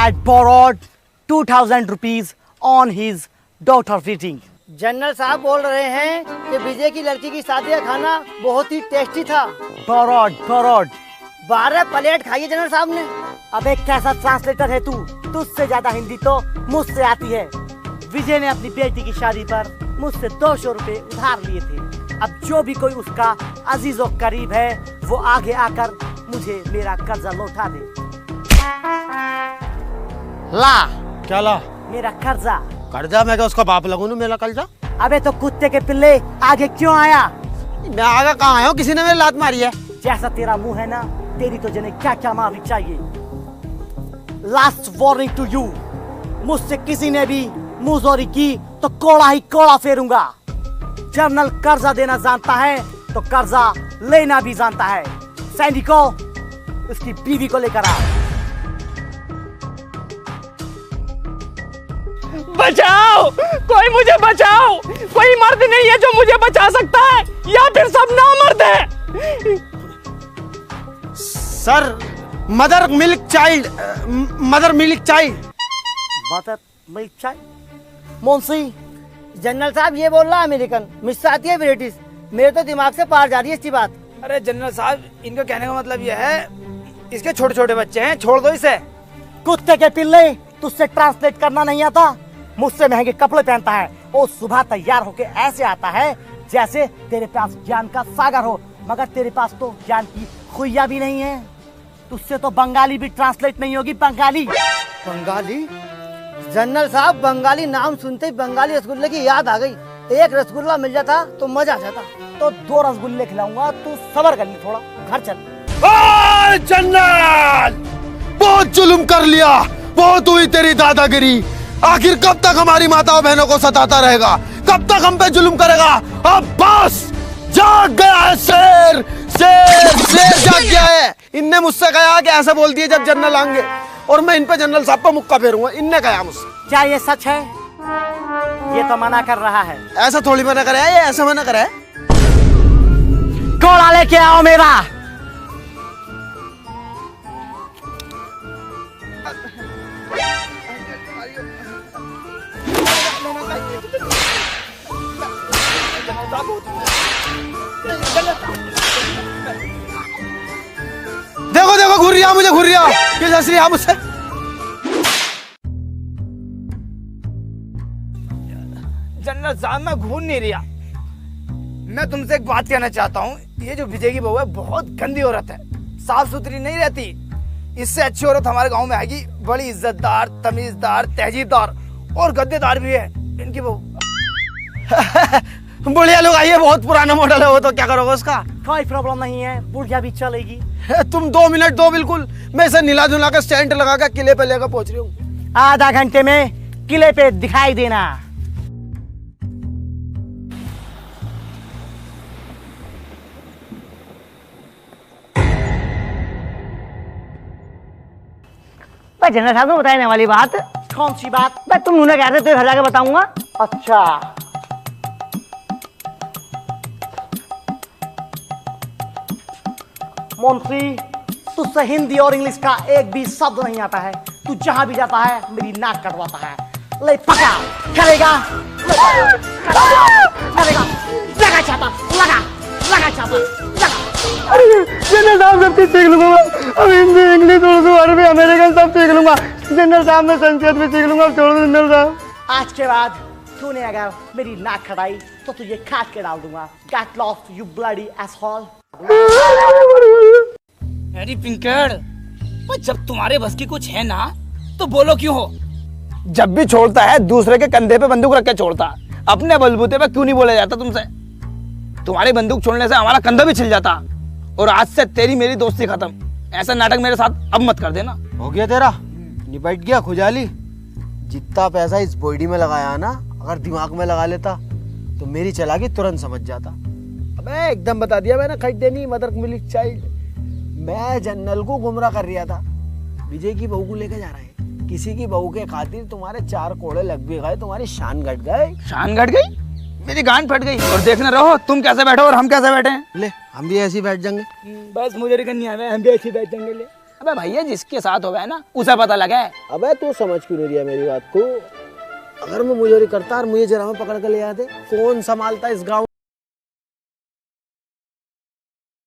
had borrowed 2,000 rupees on his daughter wedding. General साहब बोल रहे हैं कि विजय की लड़की की शादी का खाना बहुत ही टेस्टी था। Borrowed. 12 प्लेट खाई जनरल साहब ने। अबे कैसा ट्रांसलेटर है तू? तुझसे ज्यादा हिंदी तो मुझसे आती है। विजय ने अपनी बेटी की शादी पर मुझसे 200 रुपए उधार लिए थे। अब जो भी कोई उसका अजीज और करीब है वो आगे आकर मुझे मेरा कर्जा लौटा दे। ला क्या ला? मेरा कर्जा। कर्जा? मैं क्या उसका बाप लगूं? मेरा कर्जा? अबे तो कुत्ते के पिल्ले आगे क्यों आया? मैं आगे कहाँ आया हूँ? किसी ने मेरी लात मारी है। जैसा तेरा मुंह है ना, तेरी तो जने क्या क्या मारनी चाहिए। लास्ट वार्निंग टू यू, मुझसे किसी ने भी मुंहजोरी की तो कोड़ा ही कोड़ा फेरूंगा। जनरल कर्जा देना जानता है तो कर्जा लेना भी जानता है। सैनिकों, उसकी बीवी को लेकर आओ। बचाओ, कोई मुझे बचाओ। कोई मर्द नहीं है जो मुझे बचा सकता है, या फिर सब नामर्द है। Sir, mother milk child. Mother milk child. मोंसी, जनरल साहब ये बोल रहा अमेरिकन, मुझसे आती है ब्रिटिश। मेरे तो दिमाग से पार जा रही है इसकी बात। अरे जनरल साहब, इनका कहने का मतलब यह है, इसके छोटे छोटे बच्चे हैं, छोड़ दो इसे। कुत्ते के पिल्ले, तुझसे ट्रांसलेट करना नहीं आता? मुझसे महंगे कपड़े पहनता है और सुबह तैयार होके ऐसे आता है जैसे तेरे पास ज्ञान का सागर हो, मगर तेरे पास तो ज्ञान की खुइया भी नहीं है। तुझसे तो बंगाली भी ट्रांसलेट नहीं होगी। बंगाली? जनरल साहब, बंगाली नाम सुनते ही बंगाली रसगुल्ले की याद आ गई। एक रसगुल्ला मिल जाता तो मजा आ जाता। तो 2 रसगुल्ले खिलाऊंगा, तू सबर कर ले थोड़ा। घर चल। जनरल, बहुत जुल्म कर लिया, बहुत हुई तेरी दादागिरी। आखिर कब तक हमारी माताओं बहनों को सताता रहेगा? कब तक हम पे जुल्म करेगा? अब बस, जाग गया है शेर। शेर जाग गया है। इनने मुझसे कहा कि ऐसा बोल दिए जब जनरल आएंगे, और मैं इन पे जनरल साहब पर मुक्का फेरूंगा। इनने कहा मुझसे। क्या ये सच है? ये तो मना कर रहा है। ऐसा थोड़ी मना करे है, ये ऐसा मना करे है। कोड़ा लेके आओ मेरा। देखो देखो, घुर्रिया मुझे, घुर्रिया किस हंसी है मुझसे। जनरल साहब, मैं घूर नहीं रहा। मैं तुमसे एक बात कहना चाहता हूँ। ये जो विजय की बहू है बहुत गंदी औरत है, साफ सुथरी नहीं रहती। इससे अच्छी औरत हमारे गांव में आएगी, बड़ी इज्जतदार, तमीजदार, तहजीबदार और गद्देदार भी है इनकी बहू। बुढ़िया लोग आइए, बहुत पुराना मॉडल है वो, तो क्या करोगे उसका? कोई प्रॉब्लम नहीं है, बुढ़िया भी चलेगी। तुम 2 मिनट दो, बिल्कुल। मैं इसे नीला धुला कर स्टैंड लगा कर किले पे लेकर पहुंच रही हूँ। आधा घंटे में किले पे दिखाई देना। जनरल साहब को बताने वाली बात। कौन सी बात? मैं तुम उन्हें कहते तो घर जाके बताऊंगा। अच्छा, मोंसी, तुझसे हिंदी और इंग्लिश का एक भी शब्द नहीं आता है। तू जहां भी जाता है मेरी नाक कटवाता है। ले पका, करेगा, लगा छापा, लगा छापा, लगा। जनरल साहब, सब कुछ सीख लूंगा। अब हिंदी, इंग्लिश, उर्दू, अरबी, अमेरिकन सब सीख लूंगा। जनरल साहब, मैं संस्कृत भी सीख लूंगा। छोड़ दो जनरल साहब। आज के बाद तूने अगर मेरी नाक खटाई तो तुझे काट के डाल दूंगा। Get lost, you bloody asshole। अरे पिंकड़, जब तुम्हारे बस की कुछ है ना तो बोलो क्यों हो। जब भी छोड़ता है दूसरे के कंधे पे बंदूक रख के छोड़ता, अपने बलबूते पे क्यों नहीं बोला जाता तुमसे? तुम्हारी बंदूक छोड़ने से हमारा कंधा भी छिल जाता। और आज से तेरी मेरी दोस्ती खत्म। ऐसा नाटक मेरे साथ अब मत कर देना। हो गया तेरा, निपट गया खुजाली। जितना पैसा इस बॉडी में लगाया ना, अगर दिमाग में लगा लेता तो मेरी चालाकी तुरंत समझ जाता। अबे एकदम बता दिया मैंने, खरीदे नहीं मदर मिल्क चाइल्ड। मैं जनरल को गुमराह कर रहा था। विजय की बहू को लेकर जा रहा है। किसी की बहू के खातिर तुम्हारे 4 कोड़े लग भी गए, तुम्हारी शान घट गए। शान घट गई? मेरी गांड फट गई। और देखना रहो तुम कैसे बैठो और हम कैसे बैठे हैं। ले, हम भी ऐसे ही बैठ जाएंगे। बस मुझे नहीं आया, हम भी ऐसे ही बैठ जाएंगे। ले अबे भैया जिसके साथ हो गए ना उसे पता लगा है। अबे तू समझ क्यों नहीं रहा मेरी बात को? अगर मैं मुजोरी करता और मुझे जरा में पकड़ कर ले आते, कौन संभालता इस गाँव